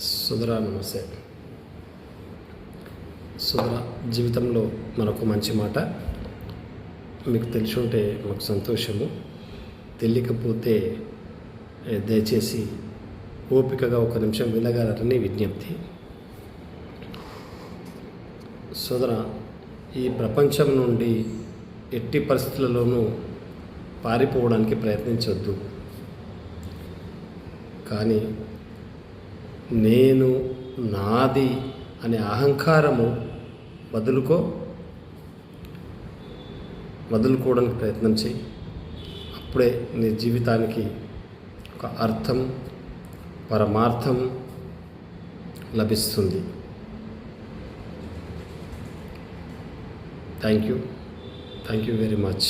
సుధరా నమస్తే. సుధరా జీవితంలో మనకు మంచి మాట మీకు తెలిసి ఉంటే మాకు సంతోషము, తెలియకపోతే దయచేసి ఓపికగా ఒక నిమిషం వినగలరని విజ్ఞప్తి. సుధరా, ఈ ప్రపంచం నుండి ఎట్టి పరిస్థితులలోనూ పారిపోవడానికి ప్రయత్నించవద్దు. కానీ నేను, నాది అనే అహంకారము వదులుకోవడానికి ప్రయత్నం చేయి. అప్పుడే నీ జీవితానికి ఒక అర్థం, పరమార్థం లభిస్తుంది. Thank you very much.